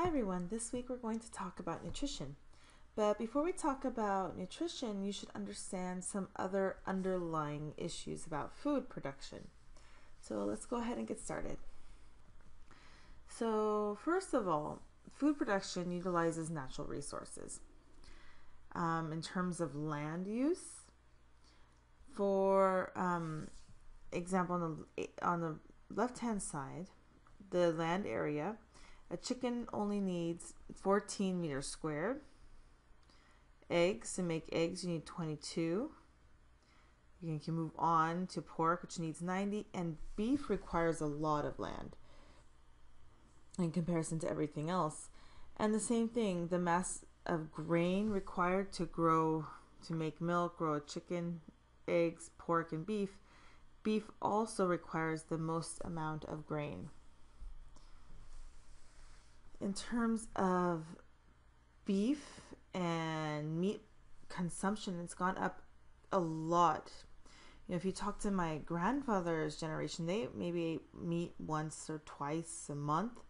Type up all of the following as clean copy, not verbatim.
Hi everyone, this week we're going to talk about nutrition. But before we talk about nutrition, you should understand some other underlying issues about food production. So let's go ahead and get started. So first of all, food production utilizes natural resources. In terms of land use, for example, on the left-hand side, the land area, a chicken only needs 14 meters squared. Eggs, to make eggs, you need 22. You can move on to pork, which needs 90. And beef requires a lot of land in comparison to everything else. And the same thing, the mass of grain required to make milk, grow a chicken, eggs, pork, and beef. Beef also requires the most amount of grain. In terms of beef and meat consumption, it's gone up a lot. If you talk to my grandfather's generation, they maybe ate meat once or twice a month.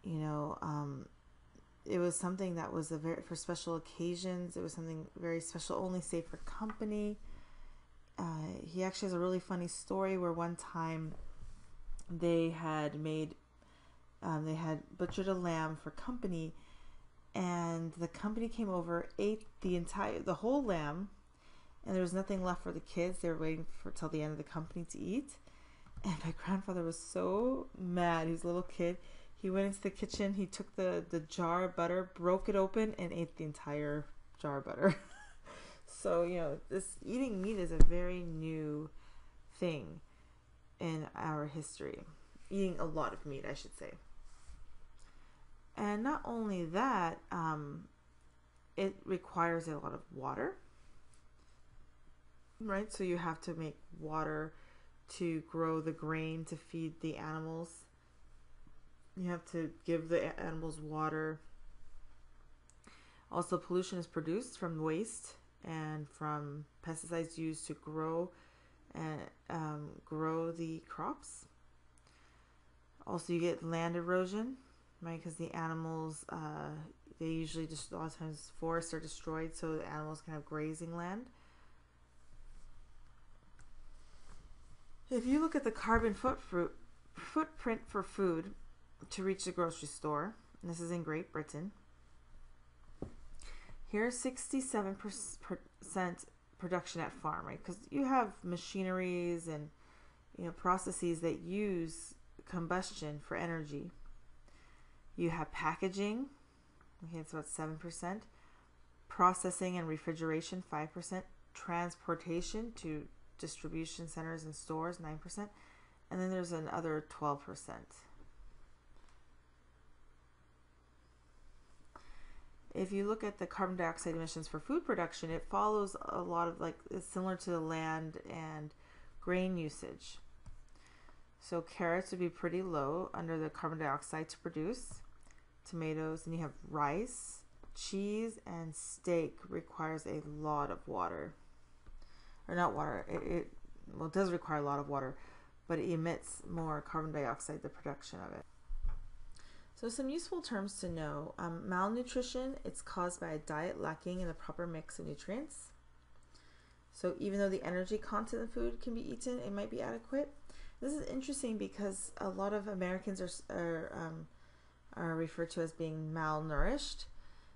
It was something that was for special occasions. It was something very special, only safe for company. He actually has a really funny story where one time they had butchered a lamb for company, and the company came over, ate the whole lamb, and there was nothing left for the kids. They were waiting till the end of the company to eat. And my grandfather was so mad. He was a little kid. He went into the kitchen, he took the jar of butter, broke it open, and ate the entire jar of butter. So, this eating meat is a very new thing in our history. Eating a lot of meat, I should say. And not only that, it requires a lot of water, right? So you have to make water to grow the grain to feed the animals. You have to give the animals water. Also, pollution is produced from waste and from pesticides used to grow the crops. Also, you get land erosion, right? Because the animals, they usually just, a lot of times forests are destroyed so the animals can have grazing land. If you look at the carbon footprint for food to reach the grocery store, and this is in Great Britain, here's 67% production at farm, right? Because you have machineries and processes that use combustion for energy. You have packaging, okay, it's about 7%. Processing and refrigeration, 5%. Transportation to distribution centers and stores, 9%. And then there's another 12%. If you look at the carbon dioxide emissions for food production, it follows a lot of, it's similar to the land and grain usage. So carrots would be pretty low under the carbon dioxide to produce. Tomatoes, and you have rice, cheese, and steak requires a lot of water. Or not water, it does require a lot of water, but it emits more carbon dioxide, the production of it. So some useful terms to know. Malnutrition, it's caused by a diet lacking in the proper mix of nutrients. So even though the energy content of food can be eaten, it might be adequate. This is interesting because a lot of Americans are referred to as being malnourished.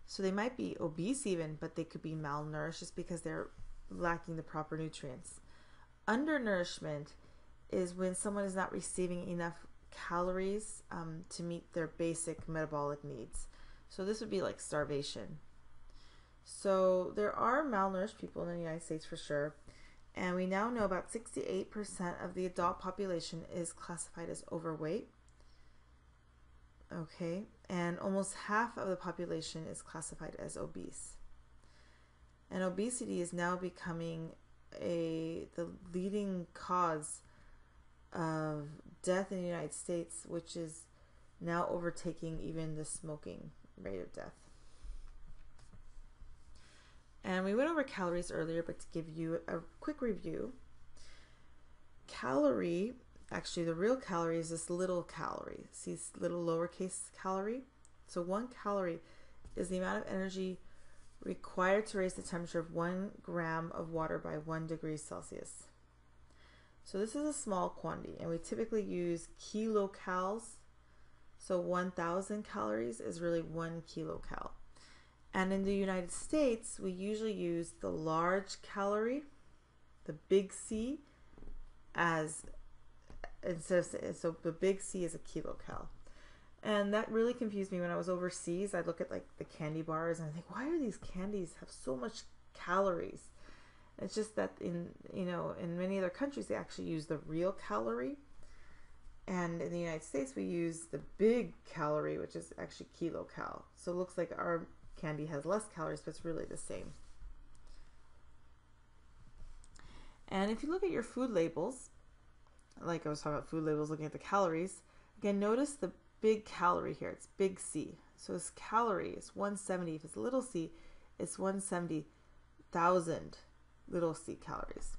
So they might be obese even, but they could be malnourished just because they're lacking the proper nutrients. Undernourishment is when someone is not receiving enough calories to meet their basic metabolic needs. So this would be like starvation. So there are malnourished people in the United States for sure. And we now know about 68% of the adult population is classified as overweight. Okay, and almost half of the population is classified as obese. And obesity is now becoming the leading cause of death in the United States, which is now overtaking even the smoking rate of death. And we went over calories earlier, but to give you a quick review, actually the real calorie is this little calorie. See this little lowercase calorie? So 1 calorie is the amount of energy required to raise the temperature of 1 gram of water by 1 degree Celsius. So this is a small quantity, and we typically use kilocals. So 1,000 calories is really 1 kilocal. And in the United States, we usually use the large calorie, the big C, as so the big C is a kilocal. And that really confused me when I was overseas. I'd look at like the candy bars and I think, why are these candies have so much calories? It's just that in many other countries they actually use the real calorie, and in the United States we use the big calorie, which is actually kilocal. So it looks like our candy has less calories, but it's really the same. And if you look at your food labels, like I was talking about food labels, looking at the calories, again, notice the big calorie here. It's big C. So this calorie is 170. If it's little c, it's 170,000 little c calories.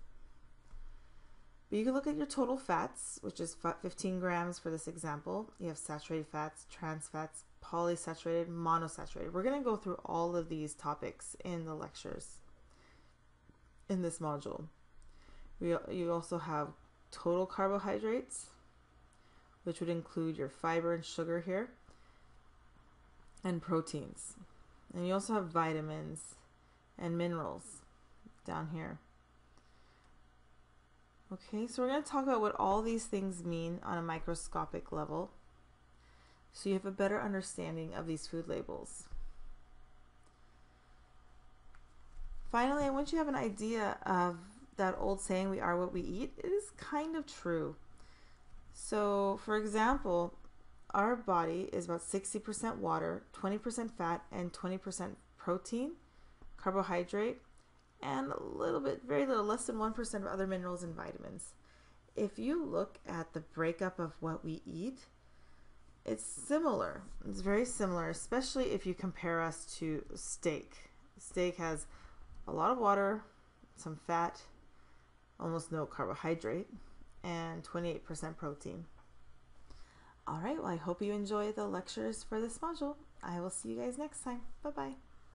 But you can look at your total fats, which is 15 grams for this example. You have saturated fats, trans fats, polysaturated, monosaturated. We're going to go through all of these topics in the lectures in this module. You also have total carbohydrates, which would include your fiber and sugar here, and proteins. And you also have vitamins and minerals down here. Okay, so we're going to talk about what all these things mean on a microscopic level, so you have a better understanding of these food labels. Finally, I want you to have an idea of that old saying, we are what we eat. It is kind of true. So, for example, our body is about 60% water, 20% fat, and 20% protein, carbohydrate, and a little bit, very little, less than 1% of other minerals and vitamins. If you look at the breakup of what we eat, it's similar. It's very similar, especially if you compare us to steak. Steak has a lot of water, some fat, almost no carbohydrate, and 28% protein. All right, well, I hope you enjoy the lectures for this module. I will see you guys next time. Bye-bye.